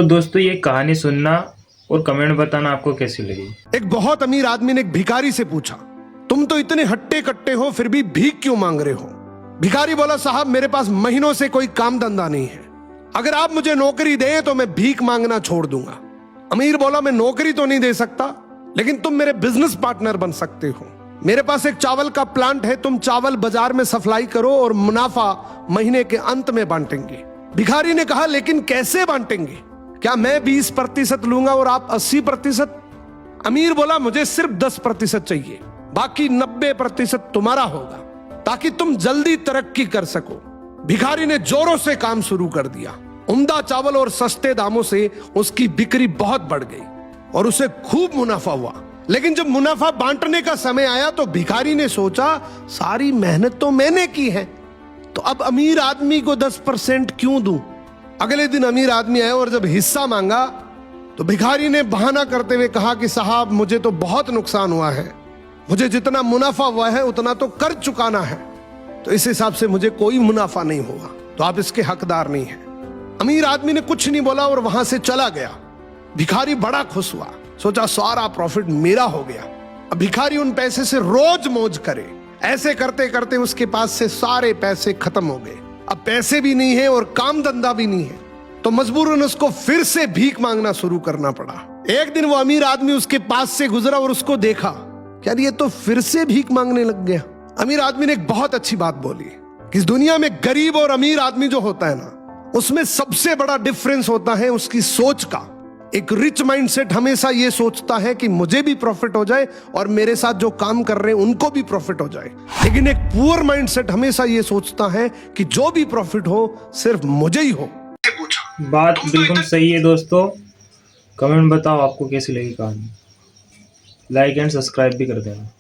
तो दोस्तों ये कहानी सुनना और कमेंट बताना आपको कैसी लगी। एक बहुत अमीर आदमी ने एक भिखारी से पूछा, तुम तो इतने हट्टे कट्टे हो फिर भी भीख क्यों मांग रहे हो? भिखारी बोला, साहब मेरे पास महीनों से कोई काम धंधा नहीं है, अगर आप मुझे नौकरी दें तो मैं भीख मांगना छोड़ दूंगा। अमीर बोला, मैं नौकरी तो नहीं दे सकता, लेकिन तुम मेरे बिजनेस पार्टनर बन सकते हो। मेरे पास एक चावल का प्लांट है, तुम चावल बाजार में सप्लाई करो और मुनाफा महीने के अंत में बांटेंगे। भिखारी ने कहा, लेकिन कैसे बांटेंगे? क्या मैं 20% लूंगा और आप 80%? अमीर बोला, मुझे सिर्फ 10% चाहिए, बाकी 90% तुम्हारा होगा, ताकि तुम जल्दी तरक्की कर सको। भिखारी ने जोरों से काम शुरू कर दिया। उम्दा चावल और सस्ते दामों से उसकी बिक्री बहुत बढ़ गई और उसे खूब मुनाफा हुआ। लेकिन जब मुनाफा बांटने का समय आया तो भिखारी ने सोचा, सारी मेहनत तो मैंने की है, तो अब अमीर आदमी को 10% क्यों दूं? अगले दिन अमीर आदमी आया और जब हिस्सा मांगा तो भिखारी ने बहाना करते हुए कहा कि साहब मुझे तो बहुत नुकसान हुआ है, मुझे जितना मुनाफा हुआ है उतना तो कर चुकाना है, तो इस हिसाब से मुझे कोई मुनाफा नहीं हुआ, तो आप इसके हकदार नहीं हैं। अमीर आदमी ने कुछ नहीं बोला और वहां से चला गया। भिखारी बड़ा खुश हुआ, सोचा सारा प्रॉफिट मेरा हो गया। अब भिखारी उन पैसे से रोज मौज करे। ऐसे करते करते उसके पास से सारे पैसे खत्म हो गए। अब पैसे भी नहीं है और काम धंधा भी नहीं है, तो मजबूरन उसको फिर से भीख मांगना शुरू करना पड़ा। एक दिन वो अमीर आदमी उसके पास से गुजरा और उसको देखा, क्या ये तो फिर से भीख मांगने लग गया। अमीर आदमी ने एक बहुत अच्छी बात बोली कि इस दुनिया में गरीब और अमीर आदमी जो होता है ना, उसमें सबसे बड़ा डिफरेंस होता है उसकी सोच का। एक रिच माइंडसेट हमेशा ये सोचता है कि मुझे भी प्रॉफिट हो जाए और मेरे साथ जो काम कर रहे हैं उनको भी प्रॉफिट हो जाए, लेकिन एक पुअर माइंडसेट हमेशा ये सोचता है कि जो भी प्रॉफिट हो सिर्फ मुझे ही हो। बात बिल्कुल सही है दोस्तों। कमेंट बताओ आपको कैसी लगी कहानी, लाइक एंड सब्सक्राइब भी कर देना।